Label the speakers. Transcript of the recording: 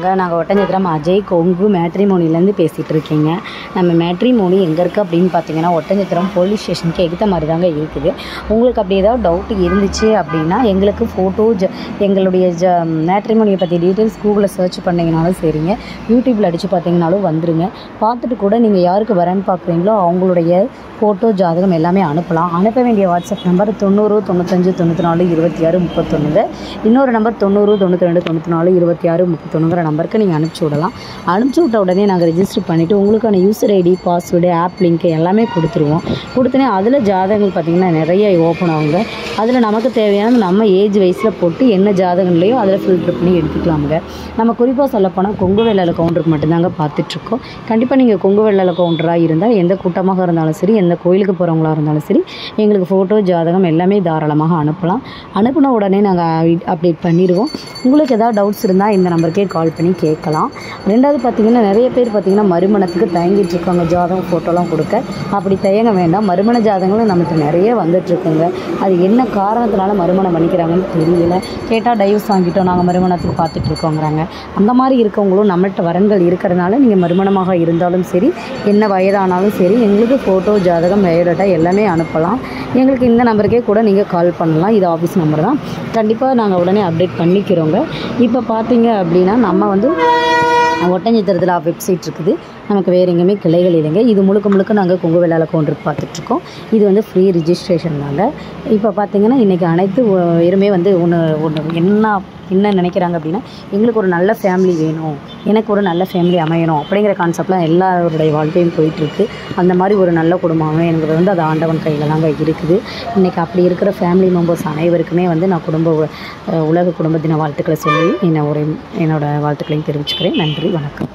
Speaker 1: நாங்கள் ஒட்டஞ்சத்திரம் அஜய் கொங்கு மேட்ரிமோனிலேருந்து பேசிகிட்டு இருக்கீங்க. நம்ம மேட்ரிமோனி எங்கே இருக்குது அப்படின்னு பார்த்தீங்கன்னா ஒட்டஞ்சத்திரம் போலீஸ் ஸ்டேஷனுக்கு எகுத்த மாதிரி தாங்க இருக்குது. உங்களுக்கு அப்படி ஏதாவது டவுட் இருந்துச்சு அப்படின்னா எங்களுக்கு ஃபோட்டோ எங்களுடைய மேட்ரிமோனியை பற்றி டீட்டெயில்ஸ் கூகுளில் சர்ச் பண்ணிங்கனாலும் சரிங்க, யூடியூப்பில் அடித்து பார்த்தீங்கனாலும் வந்துடுங்க. பார்த்துட்டு கூட நீங்கள் யாருக்கு வரேன்னு பார்க்குறீங்களோ அவங்களுடைய ஃபோட்டோ ஜாதகம் எல்லாமே அனுப்பலாம். அனுப்ப வேண்டிய வாட்ஸ்அப் நம்பர் 90 95 94 26 31. இன்னொரு நம்பர் 90 92 94 26 31 நம்பருக்கு நீங்கள் அனுப்பிச்சி விடலாம். அனுப்பிச்சி விட்ட உடனே நாங்கள் ரெஜிஸ்டர் பண்ணிவிட்டு உங்களுக்கான யூசர் ஐடி, பாஸ்வேர்டு, ஆப் லிங்க்கு எல்லாமே கொடுத்துருவோம். கொடுத்தனே அதில் ஜாதகங்கள் பார்த்திங்கன்னா நிறைய ஓப்பன் ஆகுங்க. அதில் நமக்கு தேவையான நம்ம ஏஜ் வயசில் போட்டு என்ன ஜாதகங்களையும் அதில் ஃபில்டர் பண்ணி எடுத்துக்கலாமுங்க. நம்ம குறிப்பாக சொல்லப்போனால் கொங்கு வெள்ளாள கவுண்டருக்கு மட்டும்தாங்க பார்த்துட்ருக்கோம். கண்டிப்பாக நீங்கள் கொங்கு வெள்ளாள கவுண்டராக இருந்தால் எந்த கூட்டமாக இருந்தாலும் சரி, எந்த கோயிலுக்கு போகிறவங்களா இருந்தாலும் சரி, எங்களுக்கு ஃபோட்டோ ஜாதகம் எல்லாமே தாராளமாக அனுப்பலாம். அனுப்பின உடனே நாங்கள் அப்டேட் பண்ணிடுவோம். உங்களுக்கு ஏதாவது டவுட்ஸ் இருந்தால் இந்த நம்பருக்கே கால் பண்ணி கேட்கலாம். ரெண்டாவது பார்த்திங்கன்னா நிறைய பேர் பார்த்திங்கன்னா மறுமணத்துக்கு தயங்கிட்டு இருக்காங்க ஜாதகம் ஃபோட்டோலாம் கொடுக்க. அப்படி தயங்க வேண்டாம். மறுமண ஜாதகங்களும் நம்மகிட்ட நிறைய வந்துட்டுருக்குங்க. அது என்ன காரணத்தினால மறுமணம் பண்ணிக்கிறாங்கன்னு தெரியல. கேட்டால் டைவர்ஸ் வாங்கிட்டோம், நாங்கள் மறுமணத்துக்கு பார்த்துட்ருக்கோங்கிறாங்க. அந்த மாதிரி இருக்கவங்களும் நம்மள்கிட்ட வரன்கள் இருக்கிறதுனால நீங்கள் மறுமணமாக இருந்தாலும் சரி, என்ன வயதானாலும் சரி, எங்களுக்கு ஃபோட்டோ ஜாதகம் பயோடேட்டா எல்லாமே அனுப்பலாம். எங்களுக்கு இந்த நம்பருக்கே கூட நீங்கள் கால் பண்ணலாம். இது ஆஃபீஸ் நம்பர் தான். கண்டிப்பாக நாங்கள் உடனே அப்டேட் பண்ணிக்கிறோங்க. இப்போ பார்த்தீங்க அப்படின்னா நம்ம வந்து ஒட்டஞ்சத்திரத்தில் வெப்சைட் இருக்குது. நமக்கு வேறு எங்கேயுமே கிளைகள் இல்லைங்க. இது முழுக்க நாங்கள் கொங்கு வெள்ளாள கவுண்டருக்கு பார்த்துட்ருக்கோம். இது வந்து ஃப்ரீ ரிஜிஸ்ட்ரேஷன் தாங்க. இப்போ பார்த்திங்கன்னா இன்றைக்கி அனைத்து பேருமே வந்து என்ன நினைக்கிறாங்க அப்படின்னா, எங்களுக்கு ஒரு நல்ல ஃபேமிலி வேணும், எனக்கு ஒரு நல்ல ஃபேமிலி அமையணும் அப்படிங்கிற கான்செப்ட்லாம் எல்லாருடைய வாழ்க்கையும் போயிட்டுருக்கு. அந்த மாதிரி ஒரு நல்ல குடும்பம் அமையங்கிறது வந்து அது ஆண்டவன் கையில் தாங்க இருக்குது. இன்றைக்கி அப்படி இருக்கிற ஃபேமிலி மெம்பர்ஸ் அனைவருக்குமே வந்து நான் உலக குடும்ப தின வாழ்த்துக்களை சொல்லி என்னோடய வாழ்த்துக்களையும் தெரிவிச்சுக்கிறேன். நன்றி, வணக்கம்.